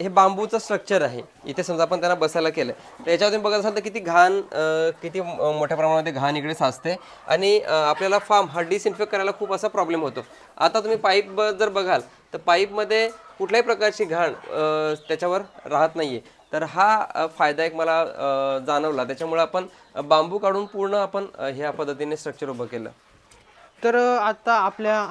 हे बांबूचं स्ट्रक्चर आहे. इथे समजा आपण त्यांना बसायला केलं तर याच्यावरून बघत असाल तर किती घाण किती मोठ्या प्रमाणामध्ये घाण इकडे साचते आणि आपल्याला फार्म हा डिसइन्फेक्ट करायला खूप असा प्रॉब्लेम होतो. आता तुम्ही पाईप जर बघाल तर पाईपमध्ये कुठल्याही प्रकारची घाण त्याच्यावर राहत नाहीये. तर हा फायदा एक मला जाणवला. त्याच्यामुळे आपण बांबू काढून पूर्ण आपण ह्या पद्धतीने स्ट्रक्चर उभं केलं. तर आता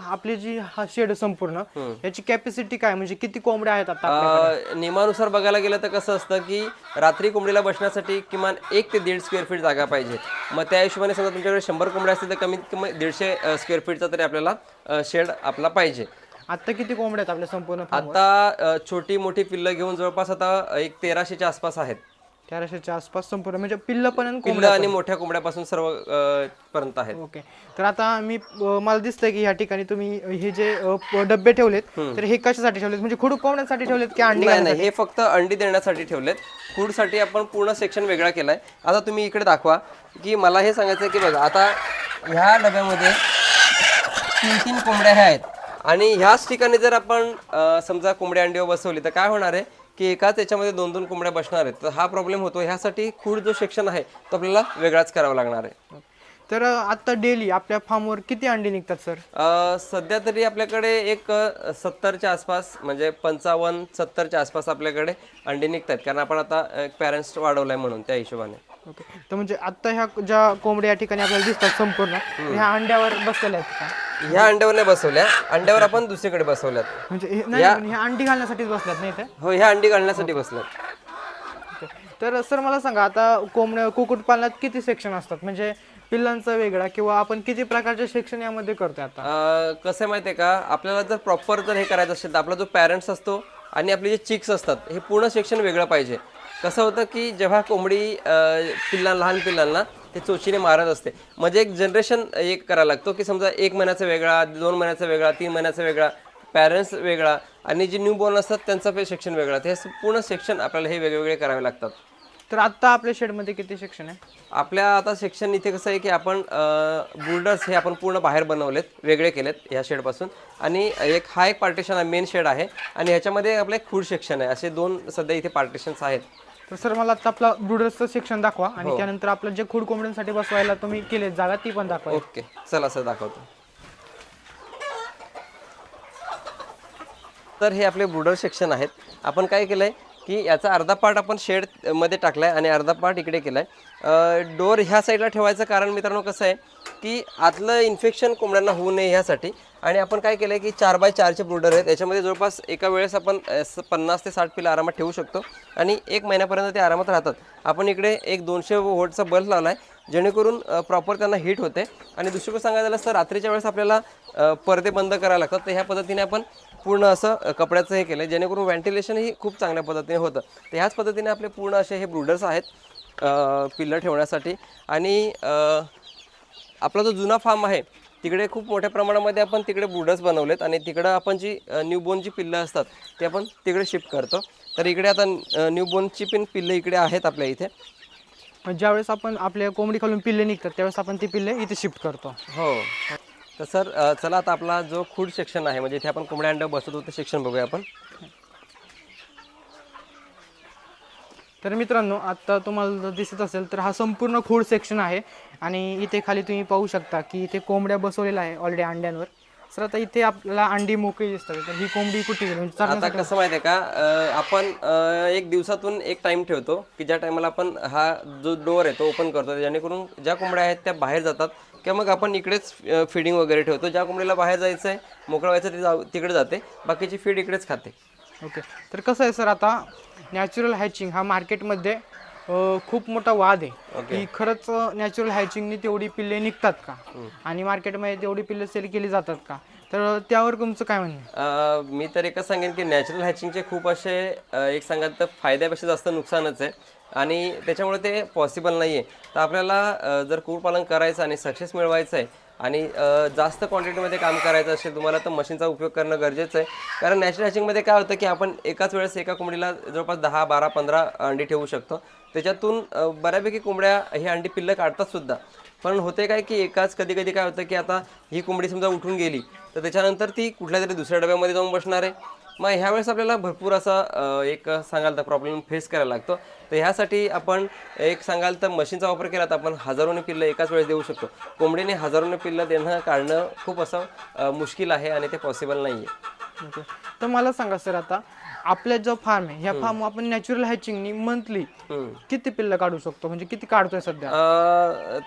आपली जी हा शेड संपूर्ण याची कॅपॅसिटी काय म्हणजे किती कोंबड्या आहेत आता आपल्याकडे? नियमानुसार बघायला गेलं तर कसं असतं की रात्री कोंबडीला बसण्यासाठी किमान 1 ते 1.5 स्क्वेअर फीट जागा पाहिजे. मग त्या हिशोबाने समजा तुमच्याकडे 100 कोंबड्या असतील तर कमीत कमी 150 स्क्वेअर फीटचा तरी आपल्याला शेड आपला पाहिजे. आता किती कोंबड्या आहेत आपल्या संपूर्ण आता छोटी मोठी पिल्लं घेऊन जवळपास आता एक 1300च्या आसपास आहेत. 1300च्या आसपास संपूर्ण म्हणजे पिल्लं पण आणि पिल्लं आणि मोठ्या कोंबड्यापासून सर्व पर्यंत आहेत. ओके. तर आता मला दिसतंय की या ठिकाणी तुम्ही हे जे डब्बे ठेवलेत तर हे कशासाठी ठेवलेत म्हणजे खुडूक कोंबड्यांसाठी ठेवलेत की अंडी? नाही नाही, हे फक्त अंडी देण्यासाठी ठेवलेत. फूडसाठी आपण पूर्ण सेक्शन वेगळा केलाय. आता तुम्ही इकडे दाखवा की मला हे सांगायचं की बघा आता ह्या डब्यामध्ये 3 कोंबड्या ह्या आहेत आणि ह्याच ठिकाणी जर आपण समजा कोंबड्या अंडीवर बसवली तर काय होणार आहे की एकाच याच्यामध्ये 2-2 कोंबड्या बसणार आहेत. तर हा प्रॉब्लेम होतो. ह्यासाठी खूड जो सेक्शन आहे तो आपल्याला वेगळाच करावा लागणार आहे. तर आता डेली आपल्या फार्मवर किती अंडी निघतात सर? सध्या तरी आपल्याकडे एक 70च्या आसपास म्हणजे 55-70च्या आसपास आपल्याकडे अंडी निघतात कारण आपण आता पॅरेंट्स वाढवलाय म्हणून त्या हिशोबाने. ओके. तर म्हणजे आता ह्या ज्या कोंबड्या या ठिकाणी आपल्याला दिसतात संपूर्ण ह्या अंड्यावर बसलेल्या आहेत का? ह्या अंड्यावर नाही बसवल्या, अंड्यावर आपण दुसरीकडे बसवल्यात. म्हणजे ह्या अंडी घालण्यासाठीच बसल्यात नाही ते? हो, ह्या अंडी घालण्यासाठी बसल्यात. ओके. तर सर मला सांगा आता कुक्कुटपालनात किती सेक्शन असतात म्हणजे पिल्लांचा वेगळा किंवा आपण किती प्रकारचे सेक्शन यामध्ये करतोय आता? कसं आहे माहिती आहे का, आपल्याला जर प्रॉपर जर हे करायचं असेल तर आपला जो पॅरेंट्स असतो आणि आपले जे चिक्स असतात हे पूर्ण सेक्शन वेगळं पाहिजे. कसं होतं की जेव्हा कोंबडी लहान पिल्लांना ते चोचीने मारत असते म्हणजे एक जनरेशन एक करायला लागतो की समजा 1 महिन्याचा वेगळा, 2 महिन्याचा वेगळा, 3 महिन्याचा वेगळा, पॅरेंट्स वेगळा आणि जे न्यू बॉर्न असतात त्यांचा सेक्शन वेगळा. ते पूर्ण सेक्शन आपल्याला हे वेगवेगळे करावे लागतात. तर आता आपल्या शेडमध्ये किती सेक्शन आहे? आपल्या आता सेक्शन इथे कसं आहे की आपण बुल्डर्स हे आपण पूर्ण बाहेर बनवलेत, वेगळे केलेत ह्या शेडपासून आणि हा एक पार्टिशन आहे, मेन शेड आहे आणि ह्याच्यामध्ये आपलं एक फूड सेक्शन आहे. असे 2 सध्या इथे पार्टिशन्स आहेत. तर सर मला आता आपला ब्रुडर्सचं सेक्शन दाखवा आणि त्यानंतर आपलं जे खुड कोंबड्यांसाठी बसवायला तुम्ही केले जागा ती पण दाखवा. ओके, चला सर दाखवतो. तर हे आपले ब्रुडर सेक्शन आहेत. आपण काय केलंय की याचा अर्धा पार्ट आपण शेड मध्ये टाकलाय आणि अर्धा पार्ट इकडे केलाय. डोर ह्या साईडला ठेवायचं कारण मित्रांनो कसं आहे की आतलं इन्फेक्शन कोंबड्यांना होऊ नये ह्यासाठी आणि आपण काय केलंय की 4x4चे ब्रुडर आहेत. याच्यामध्ये जवळपास एका वेळेस आपण 50 ते 60 पिल्लं आरामात ठेवू शकतो आणि 1 महिन्यापर्यंत ते आरामात राहतात. आपण इकडे एक 200 वोल्टचा बल्ब लावलाय जेणेकरून प्रॉपर त्यांना हीट होते आणि दुसरी गोष्ट सांगायला झालं तर रात्रीच्या वेळेस आपल्याला पडदे बंद करायला लागतात. तर ह्या पद्धतीने आपण पूर्ण असं कपड्याचं हे केलं जेणेकरून व्हेंटिलेशन ही खूप चांगल्या पद्धतीने होतं. तर ह्याच पद्धतीने आपले पूर्ण असे हे ब्रुडर्स आहेत पिल्लं ठेवण्यासाठी आणि आपला जो जुना फार्म आहे तिकडे खूप मोठ्या प्रमाणामध्ये आपण तिकडे ब्रुडर्स बनवलेत आणि तिकडं आपण जी न्यूबॉर्न जी पिल्लं असतात ते आपण तिकडे शिफ्ट करतो. तर इकडे आता न्यूबॉर्नची पण पिल्लं इकडे आहेत आपल्या इथे. ज्यावेळेस आपण आपल्या कोंबडी खालून पिल्ले निघतात त्यावेळेस आपण ती पिल्ले इथे शिफ्ट करतो. हो. तर सर चला आता आपला जो फूड सेक्शन आहे म्हणजे इथे आपण कोंबड्या अंडे बसवतो ते सेक्शन बघूया आपण. तर मित्रांनो आता तुम्हाला दिसत असेल तर हा संपूर्ण फूड सेक्शन आहे आणि इथे खाली तुम्ही पाहू शकता की इथे कोंबड्या बसवलेल्या आहे ऑलरेडी अंड्यांवर. सर आता इथे आपल्याला अंडी मोकळी दिसतात तर ही कोंबडी कुठे गेली म्हणजे आता कसं माहिती आहे का, आपण एक दिवसातून एक टाइम ठेवतो की ज्या टायमाला आपण हा जो डोअर आहे तो ओपन करतो जेणेकरून ज्या कोंबड्या आहेत त्या बाहेर जातात किंवा मग आपण इकडेच फीडिंग वगैरे ठेवतो. ज्या कोंबडीला बाहेर जायचं आहे मोकळं व्हायचं ते तिकडे जाते, बाकीची फीड इकडेच खाते. ओके. तर कसं आहे सर आता नॅचरल हॅचिंग हा मार्केटमध्ये खूप मोठा वाद आहे की खरंच नॅचरल हॅचिंगने तेवढी पिल्ले निघतात का आणि मार्केटमध्ये तेवढी पिल्ले सेल केली जातात का? तर त्यावर तुमचं काय म्हणणं? मी तर एकच सांगेन की नॅचरल हॅचिंगचे खूप असे एक सांगाल तर फायद्यापेक्षा जास्त नुकसानच आहे आणि त्याच्यामुळे ते पॉसिबल नाही आहे. तर आपल्याला जर कुक्कुटपालन करायचं आणि सक्सेस मिळवायचं आहे आणि जास्त क्वांटिटीमध्ये काम करायचं असेल तुम्हाला तर मशीनचा उपयोग करणं गरजेचं आहे. कारण नॅचरल हॅचिंगमध्ये काय होतं की आपण एकाच वेळेस एका कोंबडीला जवळपास 10, 12, 15 अंडी ठेवू शकतो. त्याच्यातून बऱ्यापैकी कोंबड्या ही अंडी पिल्लं काढतात सुद्धा. पण होते काय की एकाच कधी कधी काय होतं की आता ही कोंबडी समजा उठून गेली तर त्याच्यानंतर ती कुठल्या तरी दुसऱ्या डब्यामध्ये जाऊन बसणार आहे मग ह्यावेळेस आपल्याला भरपूर असा एक सांगाल तर प्रॉब्लेम फेस करायला लागतो. तर ह्यासाठी आपण एक सांगाल तर मशीनचा वापर केला तर आपण हजारोने पिल्लं एकाच वेळेस देऊ शकतो. कोंबडीने हजारोने पिल्लं देणं काढणं खूप असं मुश्किल आहे आणि ते पॉसिबल नाही आहे. ओके. तर मला सांगा सर, आता आपला जो फार्म आहे ह्या फार्म आपण नॅचरल हॅचिंगनी मंथली किती पिल्लं काढू शकतो, म्हणजे किती काढतोय सध्या?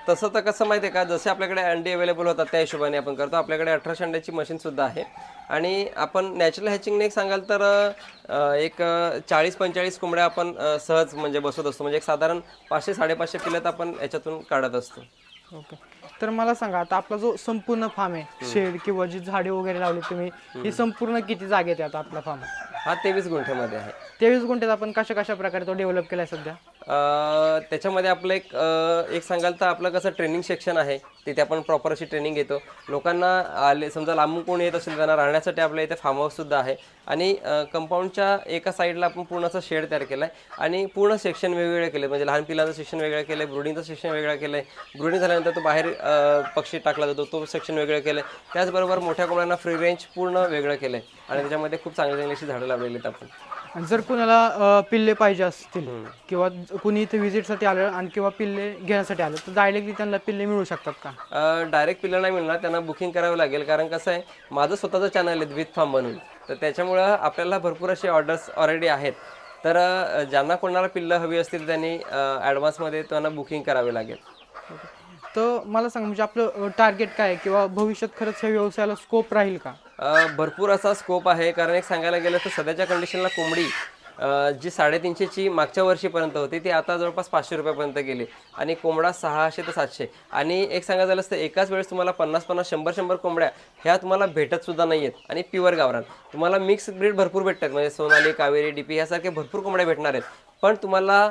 तसं तर कसं माहिती आहे का, जसे आपल्याकडे अंडी अवेलेबल होतात त्या हिशोबाने आपण करतो. आपल्याकडे 1800 अंड्याची मशीन सुद्धा आहे आणि आपण नॅचरल हॅचिंगने एक सांगाल तर एक 40-45 कोंबड्या आपण सहज म्हणजे बसवत असतो. म्हणजे एक साधारण 500-550 पिल्लं तर आपण याच्यातून काढत असतो. ओके. तर मला सांगा, आता आपला जो संपूर्ण फार्म आहे, शेड किंवा जी झाडे वगैरे लावली तुम्ही, ही संपूर्ण किती जागेत आहे आता आपला फार्म? हा 23 गुंठ्यामध्ये आहे. 23 गुंठ्यात आपण कशा प्रकारे तो डेव्हलप केलाय सध्या? त्याच्यामध्ये आपलं एक सांगाल तर आपलं कसं ट्रेनिंग सेक्शन आहे, तिथे आपण प्रॉपर अशी ट्रेनिंग घेतो. लोकांना आले समजा लांबून कोण येत असेल त्यांना राहण्यासाठी आपल्या इथे फार्म हाऊस सुद्धा आहे आणि कंपाऊंडच्या एका साईडला आपण पूर्ण असं शेड तयार केला आहे आणि पूर्ण सेक्शन वेगवेगळे केले. म्हणजे लहान पिलांचं सेक्शन वेगळं केलं आहे, ब्रुडिंगचं सेक्शन वेगळं केलं आहे. ब्रुडिंग झाल्यानंतर तो बाहेर पक्षी टाकला जातो, तो सेक्शन वेगळं केलं आहे. त्याचबरोबर मोठ्या कोंबड्यांना फ्री रेंज पूर्ण वेगळं केलं आहे आणि त्याच्यामध्ये खूप चांगली अशी झाडं लावलेली आहेत आपण. आणि जर कुणाला पिल्ले पाहिजे असतील किंवा कुणी इथे व्हिजिटसाठी आलं आणि किंवा पिल्ले घेण्यासाठी आलं तर डायरेक्टली त्यांना पिल्ले मिळू शकतात का? डायरेक्ट पिल्लं नाही मिळणार, त्यांना बुकिंग करावं लागेल. कारण कसं आहे, माझं स्वतःचं चॅनल आहे विथ फार्म बनवून, तर त्याच्यामुळं आपल्याला भरपूर असे ऑर्डर्स ऑलरेडी आहेत. तर ज्यांना कोणाला पिल्लं हवी असतील त्यांनी ॲडव्हान्समध्ये त्यांना बुकिंग करावे लागेल. तर मला सांग, म्हणजे आपलं टार्गेट काय आहे किंवा भविष्यात खरंच ह्या व्यवसायाला स्कोप राहील का? भरपूर असा स्कोप आहे. कारण एक सांगायला गेलं तर सध्याच्या कंडिशनला कोंबडी जी 350ची मागच्या वर्षीपर्यंत होती ती आता जवळपास 500 रुपयापर्यंत गेली आणि कोंबडा 600 ते 700. आणि एक सांगायचं झालं तर एकाच वेळेस तुम्हाला 50-50, 100-100 कोंबड्या ह्या तुम्हाला भेटत सुद्धा नाही आहेत. आणि प्युअर गावरान तुम्हाला मिक्स ब्रीड भरपूर भेटतात, म्हणजे सोनाली, कावेरी, डीपी ह्यासारखे भरपूर कोंबड्या भेटणार आहेत. पण तुम्हाला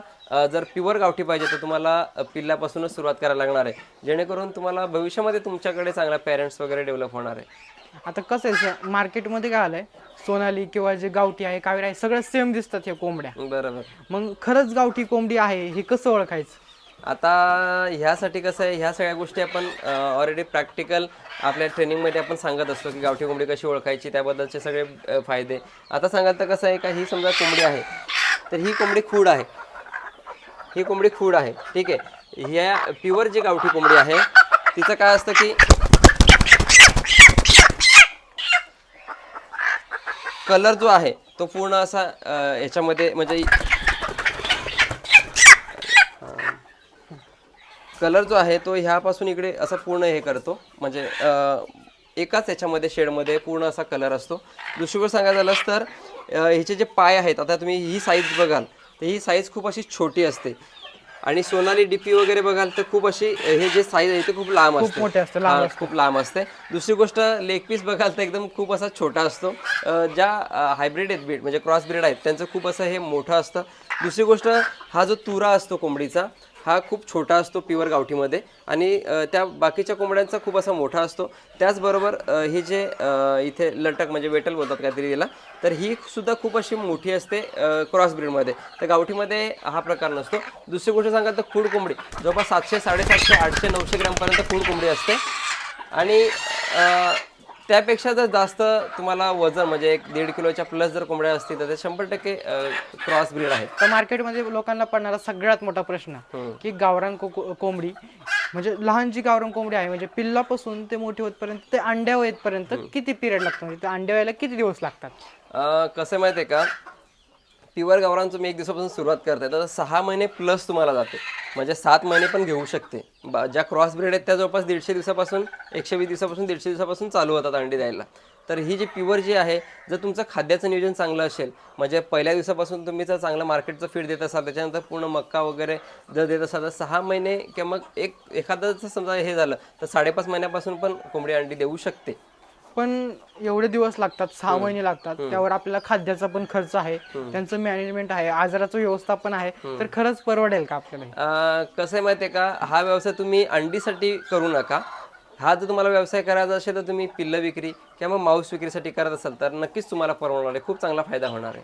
जर प्युअर गावठी पाहिजे तर तुम्हाला पिल्ल्यापासूनच सुरुवात करायला लागणार आहे, जेणेकरून तुम्हाला भविष्यामध्ये तुमच्याकडे चांगला पेरेंट्स वगैरे डेव्हलप होणार आहे. आता कसं आहे मार्केटमध्ये काय आलंय, सोनाली किंवा जे गावठी आहे, कावेरी आहे, सगळं सेम दिसतात हे कोंबड्या. बरोबर. मग खरंच गावठी कोंबडी आहे हे कसं ओळखायचं? आता ह्यासाठी कसं आहे, ह्या सगळ्या गोष्टी आपण ऑलरेडी प्रॅक्टिकल आपल्या ट्रेनिंगमध्ये आपण सांगत असतो की गावठी कोंबडी कशी ओळखायची, त्याबद्दलचे सगळे फायदे. आता सांगाल तर कसं आहे का, ही समजा कोंबडी आहे तर ही कोंबडी खूड आहे, ही कोंबडी खूड आहे, ठीक आहे. ह्या प्युअर जी गावठी कोंबडी आहे तिचं काय असतं की कलर जो आहे तो पूर्ण असा याच्यामध्ये म्हणजे कलर जो आहे तो ह्यापासून इकडे असं पूर्ण हे करतो, म्हणजे एकाच याच्यामध्ये शेडमध्ये पूर्ण असा कलर असतो. दुसरी गोष्ट सांगायचं झालंच तर ह्याचे जे पाय आहेत, आता तुम्ही ही साईज बघाल तर ही साईज खूप अशी छोटी असते आणि सोनाली डीपी वगैरे बघाल तर खूप अशी हे जे साईज आहे ते खूप लांब असते, मोठे असते, लांब खूप लांब असते. दुसरी गोष्ट लेग पीस बघाल तर एकदम खूप असा छोटा असतो. ज्या हायब्रिड आहेत ब्रीड म्हणजे क्रॉस ब्रीड आहेत त्यांचं खूप असं हे मोठं असतं. दुसरी गोष्ट हा जो तुरा असतो कोंबडीचा हा खूप छोटा असतो प्युअर गावठीमध्ये आणि त्या बाकीच्या कोंबड्यांचा खूप असा मोठा असतो. त्याचबरोबर हे जे इथे लटक म्हणजे वेटल बोलतात काहीतरी याला, तर ही सुद्धा खूप अशी मोठी असते क्रॉस ब्रीडमध्ये. तर गावठीमध्ये हा प्रकार नसतो. दुसरी गोष्ट सांगाल तर खूड कोंबडी जवळपास 700, 750, 800, 900 ग्रॅमपर्यंत खूड कोंबडी असते आणि त्यापेक्षा जर जास्त तुम्हाला वजन म्हणजे 1.5 किलोच्या प्लस जर कोंबड्या असतील तर ते 100% क्रॉस ब्रीड आहेत. तर मार्केटमध्ये लोकांना पडणारा सगळ्यात मोठा प्रश्न की गावरान कोंबडी म्हणजे लहान जी गावरान कोंबडी आहे म्हणजे पिल्लापासून ते मोठी होतपर्यंत ते अंड्या येतपर्यंत किती पिरियड लागतो, म्हणजे ते अंड्या व्हायला किती दिवस लागतात? कसं माहिती आहे का, प्युअर गावरानचं मी 1 दिवसापासून सुरुवात करते तर 6 महिने प्लस तुम्हाला जाते, म्हणजे 7 महिने पण घेऊ शकते. ज्या क्रॉस ब्रीड आहेत त्या जवळपास 150 दिवसापासून 120 दिवसापासून 150 दिवसापासून चालू होतात अंडी द्यायला. तर ही जी प्युअर जी आहे, जर तुमचं खाद्याचं नियोजन चांगलं असेल, म्हणजे पहिल्या दिवसापासून तुम्ही जर चांगलं मार्केटचं फीड देत असाल, त्याच्यानंतर पूर्ण मक्का वगैरे जर देत असाल तर 6 महिने किंवा मग एखादं समजा हे झालं तर 5.5 महिन्यापासून पण कोंबडी अंडी देऊ शकते. पण एवढे दिवस लागतात, 6 महिने लागतात, त्यावर आपल्याला खाद्याचा पण खर्च आहे, त्यांचं मॅनेजमेंट आहे, आजाराचं व्यवस्थापन आहे, तर खरंच परवडेल का आपल्याला? कसं आहे माहिती आहे का, हा व्यवसाय तुम्ही अंडीसाठी करू नका. हा जर तुम्हाला व्यवसाय करायचा असेल तर तुम्ही पिल्लं विक्री किंवा मग मांस विक्रीसाठी करत असाल तर नक्कीच तुम्हाला परवडणार आहे, खूप चांगला फायदा होणार आहे.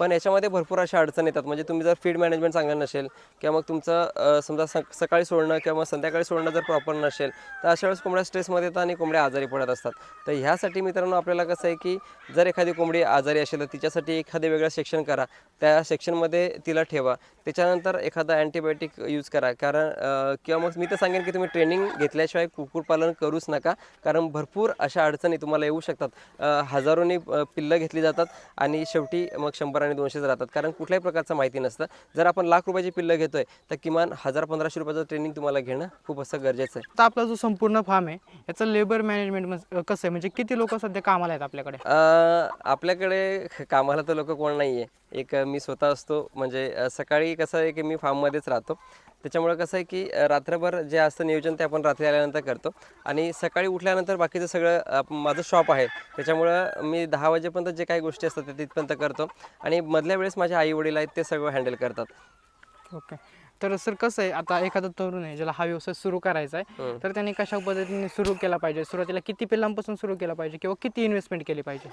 पण याच्यामध्ये भरपूर अशा अडचणी येतात. म्हणजे तुम्ही जर फीड मॅनेजमेंट चांगलं नसेल किंवा मग तुमचं समजा सकाळी सोडणं किंवा मग संध्याकाळी सोडणं जर प्रॉपर नसेल तर अशा वेळेस कोंबड्या स्ट्रेसमध्ये येतात आणि कोंबड्या आजारी पडत असतात. तर ह्यासाठी मित्रांनो आपल्याला कसं आहे की जर एखादी कोंबडी आजारी असेल तर तिच्यासाठी एखादे वेगळं सेक्शन करा, त्या सेक्शनमध्ये तिला ठेवा. त्याच्यानंतर एखादा अँटीबायोटिक यूज करा. कारण किंवा मग मी तर सांगेन की तुम्ही ट्रेनिंग घेतल्याशिवाय कुक्कुटपालन करूच नका. कारण भरपूर अशा अडचणी तुम्हाला येऊ शकतात. हजारोनी पिल्लं घेतली जातात आणि शेवटी मग 100 आणि 200च राहतात. कारण कुठल्याही प्रकारचं माहिती नसतं. जर आपण लाख रुपयाची पिल्लं घेतोय तर किमान 1000-1500 रुपयाचं ट्रेनिंग तुम्हाला घेणं खूप असं गरजेचं आहे. आता आपला जो संपूर्ण फार्म आहे याचं लेबर मॅनेजमेंट कसं आहे, म्हणजे किती लोक सध्या कामाला आहेत आपल्याकडे? आपल्याकडे कामाला तर लोक कोण नाही आहे. एक मी स्वतः असतो. म्हणजे सकाळी कसं आहे की मी फार्ममध्येच राहतो. त्याच्यामुळं कसं आहे की रात्रभर जे असतं नियोजन ते आपण रात्री आल्यानंतर करतो आणि सकाळी उठल्यानंतर बाकीचं सगळं माझं शॉप आहे. त्याच्यामुळं मी 10 वाजेपर्यंत जे काही गोष्टी असतात ते तिथपर्यंत करतो आणि मधल्या वेळेस माझे आई वडील आहेत ते सगळं हँडल करतात. ओके. तर सर कसं आहे, आता एखादा तरुण आहे ज्याला हा व्यवसाय सुरू करायचा आहे, तर त्याने कशा पद्धतीने सुरू केला पाहिजे? सुरुवातीला किती पिल्लांपासून सुरू केला पाहिजे किंवा किती इन्व्हेस्टमेंट केली पाहिजे?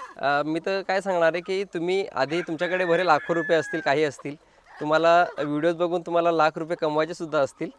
मी तर काय सांगणार आहे की तुम्ही आधी तुमच्याकडे भले लाखो रुपये असतील, काही असतील, तुम्हाला व्हिडिओज बघून तुम्हाला लाख रुपये कमवायचे सुद्धा असतील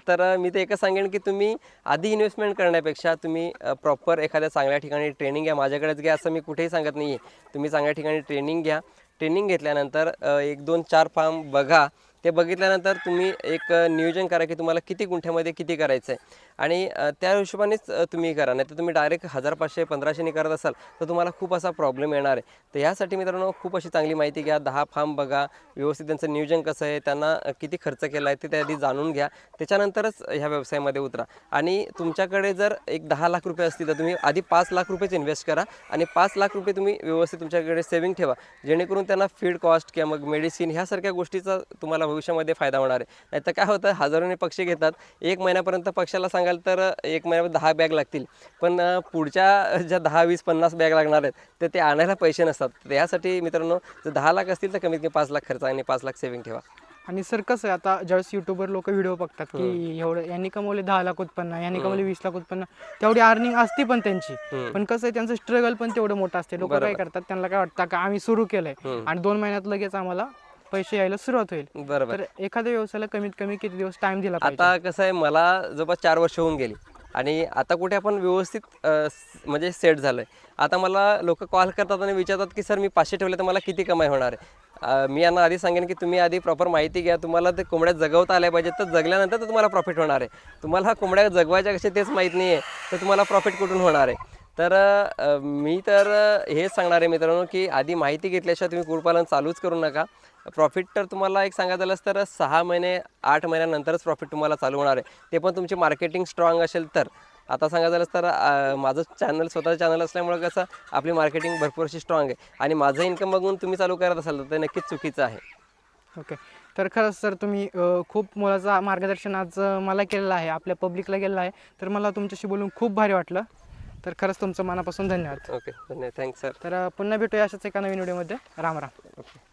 तर मी तर एकच सांगेन की तुम्ही आधी इन्व्हेस्टमेंट करण्यापेक्षा तुम्ही प्रॉपर एखाद्या चांगल्या ठिकाणी ट्रेनिंग घ्या. माझ्याकडेच घ्या असं मी कुठेही सांगत नाही आहे. तुम्ही चांगल्या ठिकाणी ट्रेनिंग घ्या. ट्रेनिंग घेतल्यानंतर 1-2-4 फार्म बघा. ते बघितल्यानंतर तुम्ही एक नियोजन करा की तुम्हाला किती गुंठ्यामध्ये किती करायचं आहे आणि त्या हिशोबानेच तुम्ही करा. नाही तर तुम्ही डायरेक्ट 1500-1500 करत असाल तर तुम्हाला खूप असा प्रॉब्लेम येणार आहे. तर ह्यासाठी मित्रांनो खूप अशी चांगली माहिती घ्या. 10 फार्म बघा, व्यवस्थित त्यांचं नियोजन कसं आहे, त्यांना किती खर्च केला आहे ते त्याआधी जाणून घ्या. त्याच्यानंतरच ह्या व्यवसायामध्ये उतरा. आणि तुमच्याकडे जर एक 10 लाख रुपये असतील तर तुम्ही आधी 5 लाख रुपयेच इन्व्हेस्ट करा आणि 5 लाख रुपये तुम्ही व्यवस्थित तुमच्याकडे सेव्हिंग ठेवा. जेणेकरून त्यांना फीड कॉस्ट किंवा मग मेडिसिन ह्यासारख्या गोष्टीचा तुम्हाला भविष्यामध्ये फायदा होणार आहे. नाहीतर काय होतं, हजारोने पक्षी घेतात. 1 महिन्यापर्यंत पक्षाला सांगाल तर 1 महिन्यामध्ये 10 बॅग लागतील. पण पुढच्या ज्या 10, 20, 50 बॅग लागणार आहेत तर ते आणायला पैसे नसतात. तर यासाठी मित्रांनो जर 10 लाख असतील तर कमीत कमी 5 लाख खर्च आणि 5 लाख सेव्हिंग ठेवा. आणि सर कसं आहे, आता ज्यावेळेस युट्यूबवर लोक व्हिडिओ बघतात की एवढं यांनी कमवले 10 लाख उत्पन्न, यांनी कमवले 20 लाख उत्पन्न, तेवढी अर्निंग असती पण त्यांची. पण कसं आहे, त्यांचं स्ट्रगल पण तेवढं मोठं असते. लोक काय करतात, त्यांना काय वाटतं का आम्ही सुरू केलंय आणि 2 महिन्यात लगेच आम्हाला पैसे यायला सुरुवात होईल. बरोबर. तर एखाद्या व्यवसायाला कमीत कमी किती दिवस टाइम दिला पाहिजे? आता कसं आहे, मला जवळपास 4 वर्ष होऊन गेली आणि आता कुठे आपण व्यवस्थित म्हणजे सेट झालो आहे. आता मला लोक कॉल करतात आणि विचारतात की सर मी 500 ठेवले तर मला किती कमाई होणार आहे? मी यांना आधी सांगेन की तुम्ही आधी प्रॉपर माहिती घ्या. तुम्हाला ते कोंबड्या जगवता आल्या पाहिजेत, तर जगल्यानंतर तर तुम्हाला प्रॉफिट होणार आहे. तुम्हाला कोंबड्या जगवायच्या कशा तेच माहीत नाही आहे तर तुम्हाला प्रॉफिट कुठून होणार आहे? तर मी तर हेच सांगणार आहे मित्रांनो की आधी माहिती घेतल्याशिवाय तुम्ही कुक्कुटपालन चालूच करू नका. प्रॉफिट तर तुम्हाला एक सांगायचं झालंच तर 6 महिने 8 महिन्यानंतरच प्रॉफिट तुम्हाला चालू होणार आहे. ते पण तुमची मार्केटिंग स्ट्रॉंग असेल तर. आता सांगायचं झालंच तर माझं चॅनल स्वतःचं चॅनल असल्यामुळं कसं आपली मार्केटिंग भरपूर अशी स्ट्रॉंग आहे आणि माझं इन्कम बघून तुम्ही चालू करत असाल तर ते नक्कीच चुकीचं आहे. ओके. तर खरंच सर तुम्ही खूप मोलाचा मार्गदर्शन आज मला केलेलं आहे, आपल्या पब्लिकला केलेलं आहे. तर मला तुमच्याशी बोलून खूप भारी वाटलं. तर खरंच तुमचं मनापासून धन्यवाद. ओके, धन्यवाद. Thanks sir. तर पुन्हा भेटूया अशाच एका नवीन व्हिडिओमध्ये. राम राम. ओके.